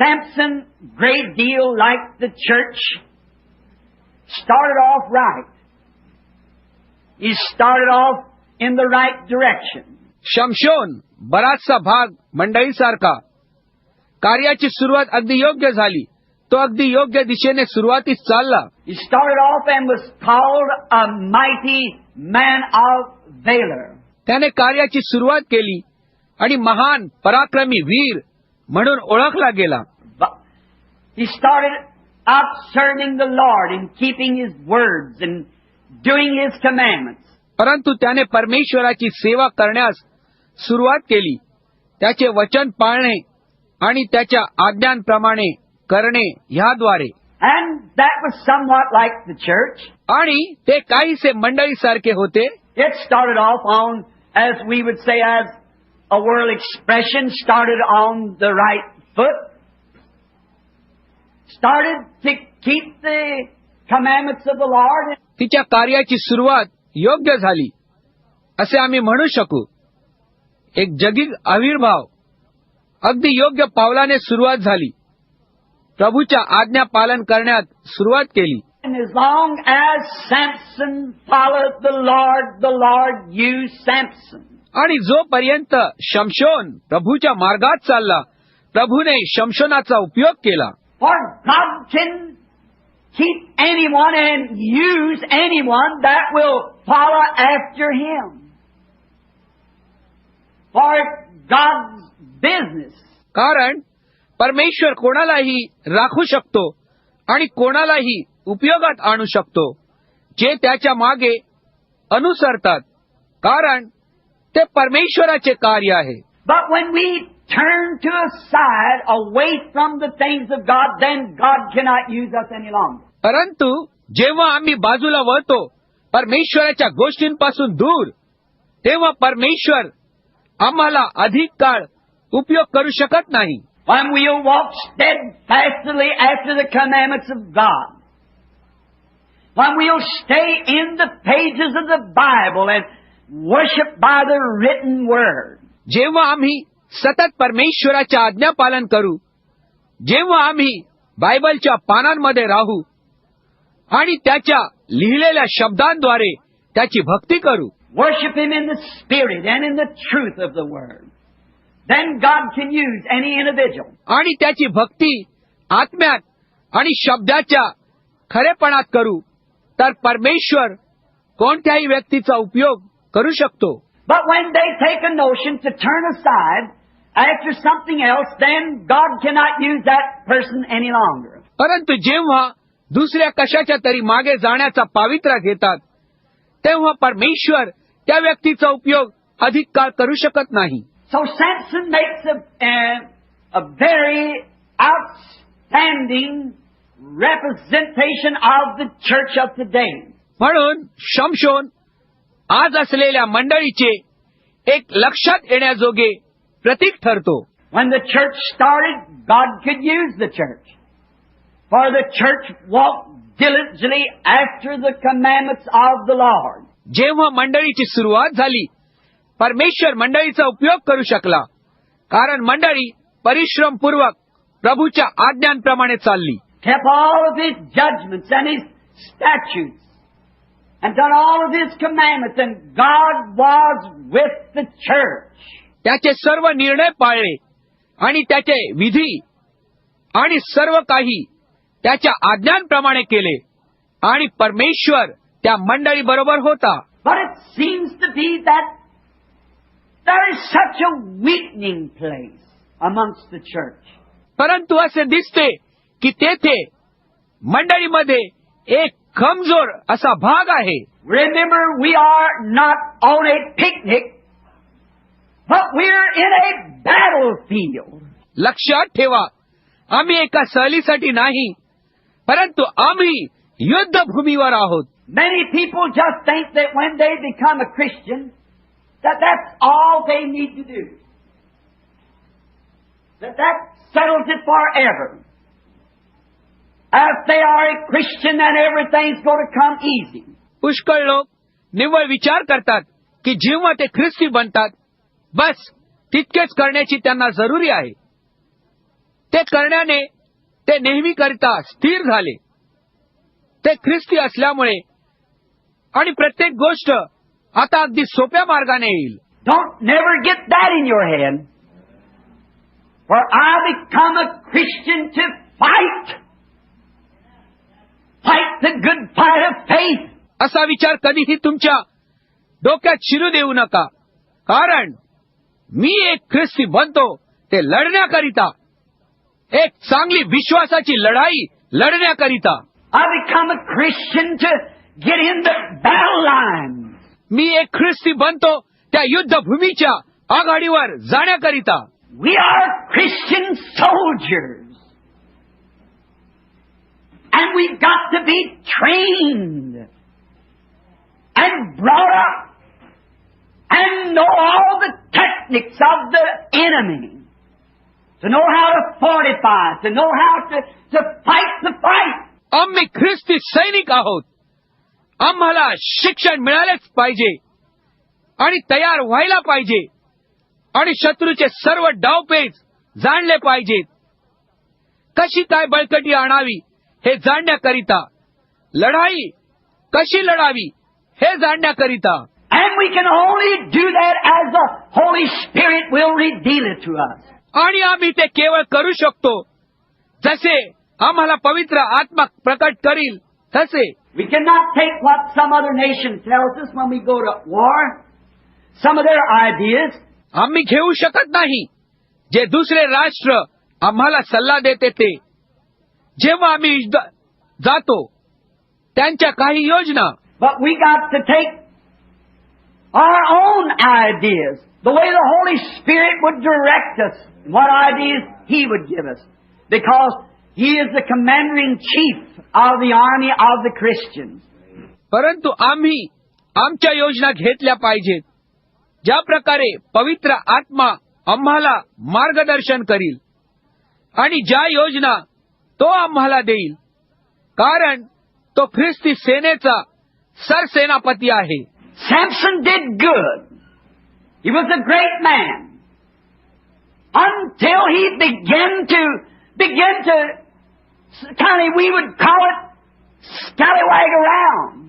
Samson, great deal like the church, started off right. He started off in the right direction. शमशोन बराचसा भाग मंडळीसारखा कार्याची सुरुवात अगदी योग्य झाली. तो अगदी योग्य दिशेने सुरुवातीस चालला. He started off and was called a mighty man of valor. त्याने कार्याची सुरुवात केली आणि महान पराक्रमी वीर म्हणून ओळखला गेला. He started out serving the Lord and keeping His words and doing His commandments. परंतु त्याने परमेश्वराची सेवा करण्यास सुरुवात केली. त्याचे वचन पाळणे आणि त्याच्या आज्ञांप्रमाणे करणे ह्याद्वारे. And that was somewhat like the church. आणि ते काहीसे मंडळीसारखे होते. It started off on, as we would say, as a world expression, started on the right foot. Started to keep the commandments of the Lord. तिच्या कार्याची सुरुवात योग्य झाली असे आम्ही म्हणू शकू. एक जगिक आविर्भाव अगदी योग्य पावलाने सुरुवात झाली. प्रभूच्या आज्ञा पालन करण्यात सुरुवात केली. And as long as Samson followed the Lord used Samson. आणि जोपर्यंत शमशोन प्रभूच्या मार्गात चालला, प्रभूने शमशोनाचा उपयोग केला. For God can keep anyone and use anyone that will follow after Him. For God's business. कारण परमेश्वर कोणालाही राखू शकतो आणि कोणालाही उपयोगात आणू शकतो जे त्याच्या मागे अनुसरतात, कारण ते परमेश्वराचे कार्य आहे. But when we turn to a side away from the things of God, then God cannot use us any longer. परंतु जेव्हा आम्ही बाजूला वळतो परमेश्वराच्या गोष्टींपासून दूर, तेव्हा परमेश्वर आम्हाला अधिक काळ उपयोग करू शकत नाही. When we'll walk steadfastly after the commandments of God, when we'll stay in the pages of the Bible and worship by the written word. जेव्हा आम्ही सतत परमेश्वराच्या आज्ञापालन करू, जेव्हा आम्ही बायबलच्या पानांमध्ये राहू आणि त्याच्या लिहिलेल्या शब्दांद्वारे त्याची भक्ती करू, worship Him in the spirit and in the truth of the word, then God can use any individual. आणि त्याची भक्ती आत्म्यात आणि शब्दाच्या खरेपणात करू, तर परमेश्वर कोणत्याही व्यक्तीचा उपयोग करू शकतो. But when they take a notion to turn aside after something else, then God cannot use that person any longer. परंतु जेव्हा दुसऱ्या कशाच्या तरी मागे जाण्याचा पावित्र्य घेतात, तेव्हा परमेश्वर त्या व्यक्तीचा उपयोग अधिक काळ करू शकत नाही. So Samson makes a very outstanding representation of the church of today. म्हणून शमशोन आज असलेल्या मंडळीचे एक लक्षात येण्याजोगे प्रतीक ठरतो. When the church started, God could use the church. For the church walked diligently after the commandments of the Lord. जेव्हा मंडळीची सुरुवात झाली, परमेश्वर मंडळीचा उपयोग करू शकला, कारण मंडळी परिश्रमपूर्वक प्रभूच्या आज्ञांप्रमाणे चालली. Kept all of His judgments and His statutes and done all of His commandments, and God was with the church. त्याचे सर्व निर्णय पाळले आणि त्याचे विधी आणि सर्व काही त्याच्या आज्ञांप्रमाणे केले, आणि परमेश्वर त्या मंडळी बरोबर होता. But it seems to be that there is such a weakening place amongst the church. परंतु असे दिसते की तेथे मंडळीमध्ये एक कमजोर असा भाग आहे. Remember, we are not on a picnic, but we're in a battlefield. लक्षात ठेवा, आम्ही एका सहलीसाठी नाही, परंतु आम्ही युद्धभूमीवर आहोत. Many people just think that when they become a Christian, that's all they need to do. That settles it forever. If they are a Christian, then everything's going to come easy. पुष्कळ लोक निव्वळ विचार करतात की जेव्हा ते ख्रिस्ती बनतात, बस तितकेच करण्याची त्यांना जरुरी आहे. ते करण्याने ते नेहमीकरिता स्थिर झाले. ते ख्रिस्ती असल्यामुळे आणि प्रत्येक गोष्ट आता अगदी सोप्या मार्गाने येईल. Don't never get that in your head. For I become a Christian to fight. Fight the good fight of faith. असा विचार कधीही तुमच्या डोक्यात शिरू देऊ नका. कारण मी एक ख्रिस्ती बनतो ते लढण्याकरिता, एक चांगली विश्वासाची लढाई लढण्याकरिता. I become a Christian to get in the battle line. मी एक ख्रिस्ती बनतो त्या युद्धभूमीच्या आघाडीवर जाण्याकरिता. We are Christian soldiers. And we've got to be trained and brought up and know all the techniques of the enemy. To know how to fortify, to know how to fight the fight. आम्ही ख्रिस्ती सैनिक आहोत. आम्हाला शिक्षण मिळालेच पाहिजे आणि तयार व्हायला पाहिजे आणि शत्रूचे सर्व डावपेच जाणले पाहिजेत. कशी काय बळकटी आणावी हे जाणण्याकरिता, लढाई कशी लढावी हे जाणण्याकरिता. And we can only do that as the Holy Spirit will reveal it to us. आणि आम्ही ते केवळ करू शकतो जसे आम्हाला पवित्र आत्मा प्रकट करील तसे. We cannot take what some other nation tells us when we go to war, some of their ideas. आम्ही घेऊ शकत नाही जे दुसरे राष्ट्र आम्हाला सल्ला देते ते. जेव्हा आम्ही जातो त्यांच्या काही योजना. But we got to take our own ideas, the way the Holy Spirit would direct us, what ideas He would give us, because He is the commander-in-chief of the army of the Christians. परंतु आम्ही आमच्या योजना घेतल्या पाहिजेत ज्या प्रकारे पवित्र आत्मा आम्हाला मार्गदर्शन करील आणि ज्या योजना तो आम्हाला देईल, कारण तो ख्रिस्ती सेनेचा सरसेनापती आहे. Samson did good. He was a great man until he began to kind of, we would call it, scallywag around,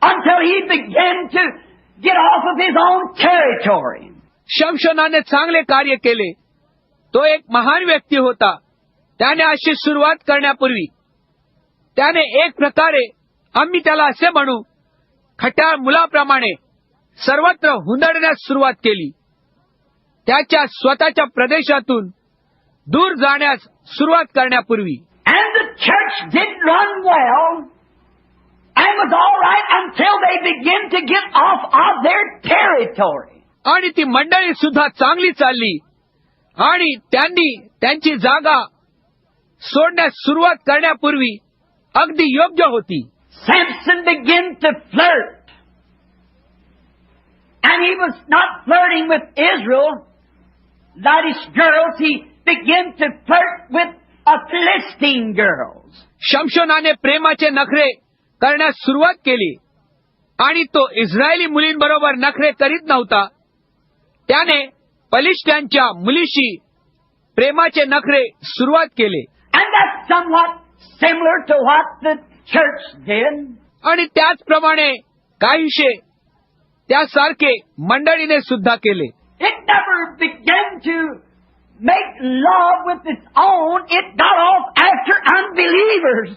until he began to get off of his own territory. शमशोनाने चांगले कार्य केले. तो एक महान व्यक्ती होता. त्याने अशी सुरुवात करण्यापूर्वी त्याने एक प्रकारे, आम्ही त्याला असे म्हणू, खट्याळ मुलाप्रमाणे सर्वत्र हुंदडण्यास सुरुवात केली. त्याच्या स्वतःच्या प्रदेशातून दूर जाण्यास सुरुवात करण्यापूर्वी. And the church did run well and was all right until they began to get off of their territory. आणि ती मंडळी सुद्धा चांगली चालली आणि त्यांनी त्यांची जागा सोडण्यास सुरुवात करण्यापूर्वी अगदी योग्य होती. Samson began to flirt. And he was not flirting with Israel, Ladish girls. He began to flirt with Philistine girls. शमशोनाने प्रेमाचे नखरे करण्यास सुरुवात केली आणि तो इस्रायली मुलींबरोबर नखरे करीत नव्हता. त्याने पलिष्ठ्यांच्या मुलीशी प्रेमाचे नखरे सुरुवात केले. And that's somewhat similar to what the church did. आणि त्याचप्रमाणे काहीशे त्यासारखे मंडळीने सुद्धा केले. It never began to make love with its own. It got off after unbelievers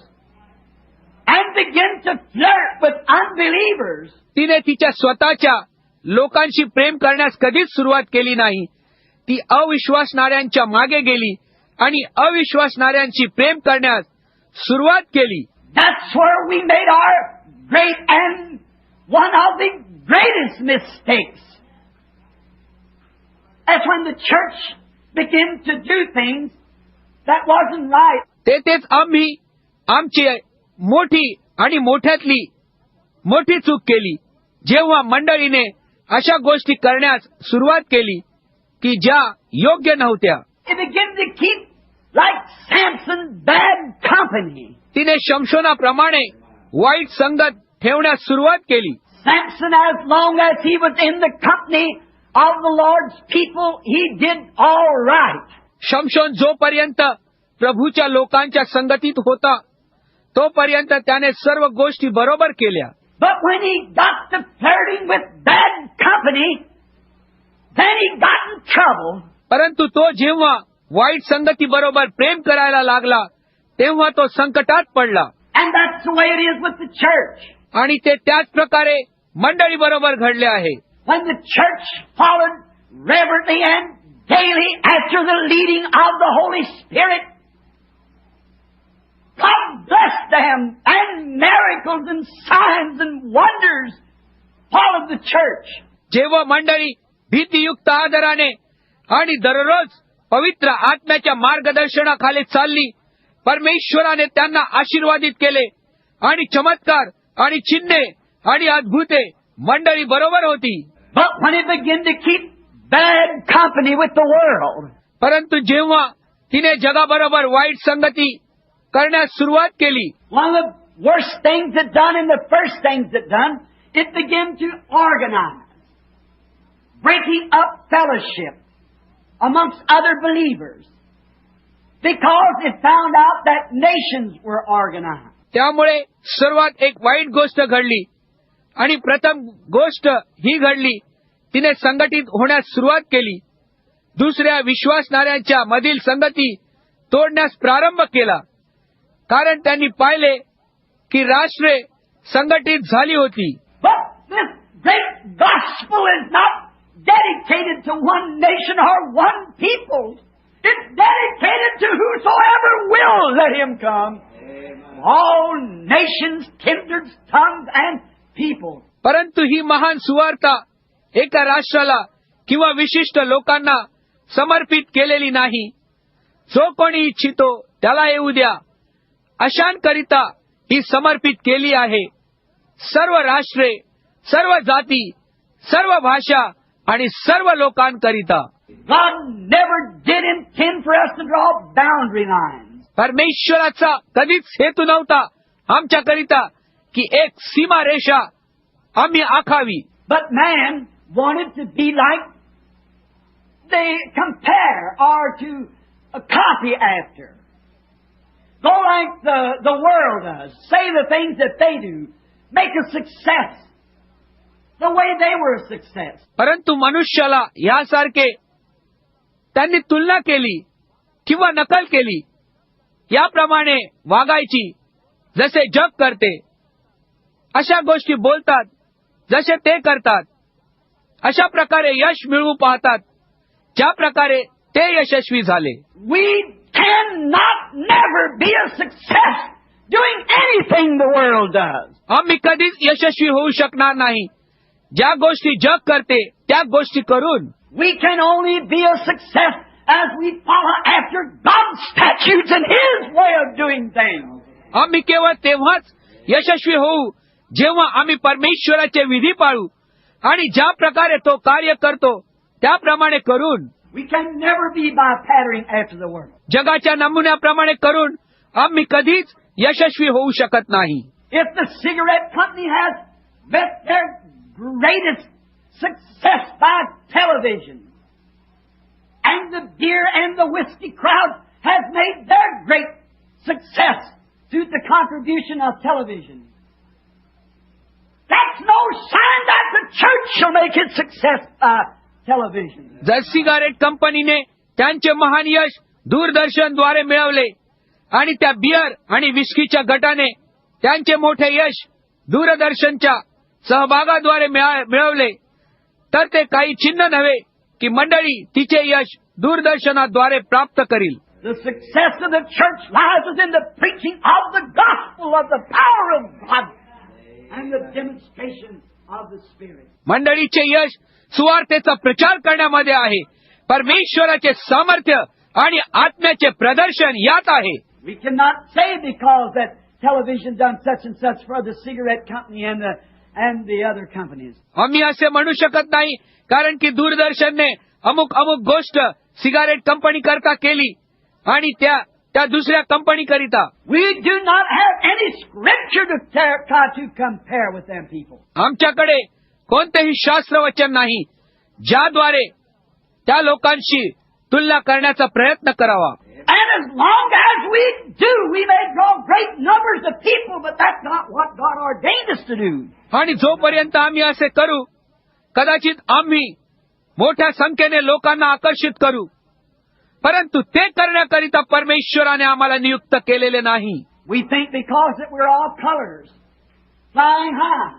and began to flirt with unbelievers. तिने तिच्या स्वतःच्या लोकांशी प्रेम करण्यास कधीच सुरुवात केली नाही. ती अविश्वासणाऱ्यांच्या मागे गेली आणि अविश्वासणाऱ्यांशी प्रेम करण्यास सुरुवात केली. That's where we made our great and one of the greatest mistakes. That's when the church began to do things that wasn't right. तेथेच आम्ही आमची मोठी आणि मोठ्यातली मोठी चूक केली जेव्हा मंडळीने अशा गोष्टी करण्यास सुरुवात केली की ज्या योग्य नव्हत्या. It began to keep like Samson bad company. तिने शमशोनाप्रमाणे वाईट संगत ठेवण्यास सुरुवात केली. Samson, as long as he was in the company of the Lord's people, he did all right. शमशोन जोपर्यंत प्रभूच्या लोकांच्या संगतीत होता तोपर्यंत त्याने सर्व गोष्टी बरोबर केल्या. But when he got to flirting with bad company, then he got in trouble. परंतु तो जेव्हा वाईट संगती बरोबर प्रेम करायला लागला तेव्हा तो संकटात पडला. And that's the way it is with the church. आणि ते त्याच प्रकारे मंडळी बरोबर घडले आहे. When the church followed reverently and daily after the leading of the Holy Spirit, God blessed them, and miracles and signs and wonders followed the church. जेव्हा मंडळी भीतियुक्त आदराने आणि दररोज पवित्र आत्म्याच्या मार्गदर्शनाखाली चालली, परमेश्वराने त्यांना आशीर्वादित केले आणि चमत्कार आणि चिन्हे आणि अद्भुते मंडळी बरोबर होती. But when it began to keep bad company with the world, परंतु जेव्हा तिने जगाबरोबर वाईट संगती करण्यास सुरुवात केली, one of the worst things it done and the first things it done, it began to organize, breaking up fellowship amongst other believers, because it found out that nations were organized. त्यामुळे सर्वात एक वाईट गोष्ट घडली आणि प्रथम गोष्ट ही घडली, तिने संघटित होण्यास सुरुवात केली. दुसऱ्या विश्वासणाऱ्यांच्या मधील संगती तोडण्यास प्रारंभ केला, कारण त्यांनी पाहिले की राष्ट्रे संघटित झाली होती. But this great gospel is not dedicated to one nation or one people. It's dedicated to whosoever will let him come. All nations, kindreds, tongues, and people. परंतु ही महान सुवार्ता एका राष्ट्राला किंवा विशिष्ट लोकांना समर्पित केलेली नाही. जो कोणी इच्छितो त्याला येऊ द्या, अशांकरिता ही समर्पित केली आहे. सर्व राष्ट्रे, सर्व जाती, सर्व भाषा आणि सर्व लोकांकरिता. God never did intend for us to draw boundary lines. परमेश्वराचा कधीच हेतू नव्हता आमच्याकरिता की एक सीमारेषा आम्ही आखावी. But man wanted to be like they compare or to copy after. Go like the world does. Say the things that they do. Make a success the way they were a success. परंतु मनुष्याला यासारखे त्यांनी तुलना केली किंवा नकल केली, याप्रमाणे वागायची जसे जग करते, अशा गोष्टी बोलतात जसे ते करतात, अशा प्रकारे यश मिळवू पाहतात ज्या प्रकारे ते यशस्वी झाले. We cannot never be a success doing anything the world does. आम्ही कधीच यशस्वी होऊ शकणार नाही ज्या गोष्टी जग करते त्या गोष्टी करून. We can only be a success as we follow after God's statutes and His way of doing things. आम्ही केवळ तेव्हाच यशस्वी होऊ जेव्हा आम्ही परमेश्वराचे विधी पाळू आणि ज्या प्रकारे तो कार्य करतो त्याप्रमाणे करून. We can never be by patterning after the world. जगाच्या नमुन्याप्रमाणे करून आम्ही कधीच यशस्वी होऊ शकत नाही. If the cigarette company has met their greatest success by television, and the beer and the whiskey crowd has made their great success through the contribution of television, that's no sign that the church shall make its success by television. जर cigarette कंपनीने त्यांचे महान यश दूरदर्शनद्वारे मिळवले आणि त्या beer आणि विस्कीच्या गटाने त्यांचे मोठे यश दूरदर्शनच्या सहभागाद्वारे मिळवले, तर ते काही चिन्ह नव्हे की मंडळी तिचे यश दूरदर्शनाद्वारे प्राप्त करील. The success of the church lies in the preaching of the gospel of the power of God and the demonstration of the Spirit. मंडळीचे यश सुवार्तेचा प्रचार करण्यामध्ये आहे, परमेश्वराचे सामर्थ्य आणि आत्म्याचे प्रदर्शन यात आहे. We cannot say because that television done such and such for the cigarette company and the other companies. आम्ही असे म्हणू शकत नाही कारण की दूरदर्शनने अमुक अमुक गोष्ट सिगारेट कंपनी करता केली आणि त्या दुसऱ्या कंपनी करिता. We do not have any scripture to try to compare with them people. आमच्याकडे कोणतेही शास्त्रवचन नाही ज्याद्वारे त्या लोकांशी तुलना करण्याचा प्रयत्न करावा. And as long as we do, we may draw great numbers of people, but that's not what God ordained us to do. आणि जोपर्यंत आम्ही असे करू, कदाचित आम्ही मोठ्या संख्येने लोकांना आकर्षित करू, परंतु ते करण्याकरिता परमेश्वराने आम्हाला नियुक्त केलेले नाही. We think because that we're all colors, flying high,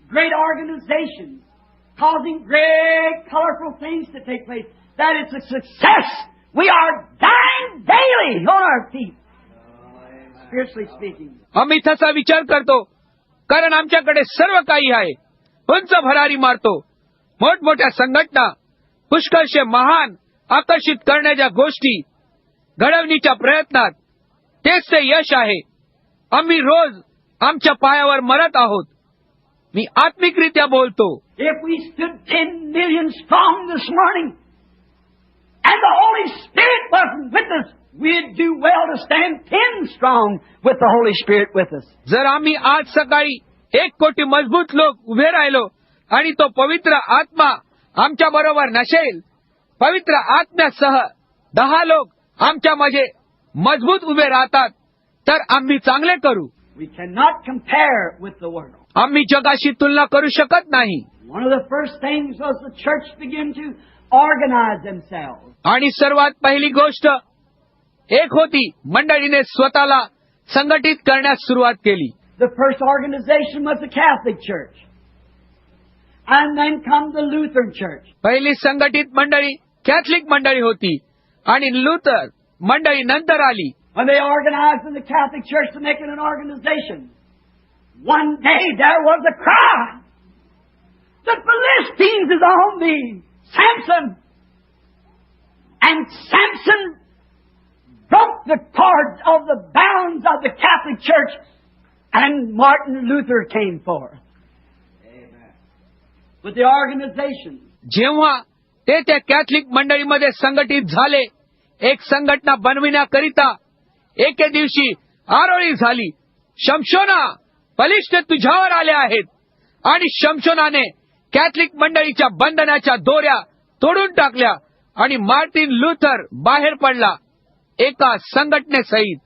great organizations, causing great colorful things to take place, that it's a success. We are dying daily on our feet, spiritually speaking. आम्ही तसा विचार करतो, कारण आमच्याकडे सर्व काही आहे. उंच भरारी मारतो, मोठमोठ्या संघटना, पुष्कळशे महान आकर्षित करण्याच्या गोष्टी घडवणीच्या प्रयत्नात तेच ते यश आहे. आम्ही रोज आमच्या पायावर मरत आहोत. मी आत्मिकरित्या बोलतो. If we stood 10 million strong this morning, and the Holy Spirit wasn't with us, we'd do well to stand 10 strong with the Holy Spirit with us. जर आम्ही आज सकाळी 1 कोटी मजबूत लोक उभे राहिलो आणि तो पवित्र आत्मा आमच्या बरोबर नसेल, पवित्र आत्म्यासह 10 लोक आमच्या मध्ये मजबूत उभे राहतात, तर आम्ही चांगले करू. We cannot compare with the world. आम्ही जगाशी तुलना करू शकत नाही. One of the first things was the church began to organize themselves. आणि सर्वात पहिली गोष्ट एक होती, मंडळीने स्वतःला संघटित करण्यास सुरुवात केली. The first organization was the Catholic Church. And then come the Lutheran Church. पहिली संघटित मंडळी कॅथलिक मंडळी होती आणि लुथर मंडळी नंतर आली. When they organized in the Catholic Church to make it an organization, one day there was a cry, the Philistines is on thee, Samson. And Samson broke the cords of the bounds of the Catholic Church, and Martin Luther came forth. Amen. With the organization. जेव्हा ते त्या Catholic मंडळीमध्ये संघटित झाले, एक संघटना बनविण्याकरिता एके दिवशी आरोळी झाली, शमशोना, बलिष्ठ तुझ्यावर आले आहेत. आणि शमशोनाने कॅथलिक मंडळीच्या बंधनाच्या दोऱ्या तोडून टाकल्या आणि मार्टिन लुथर बाहेर पडला एका संघटनेसहित.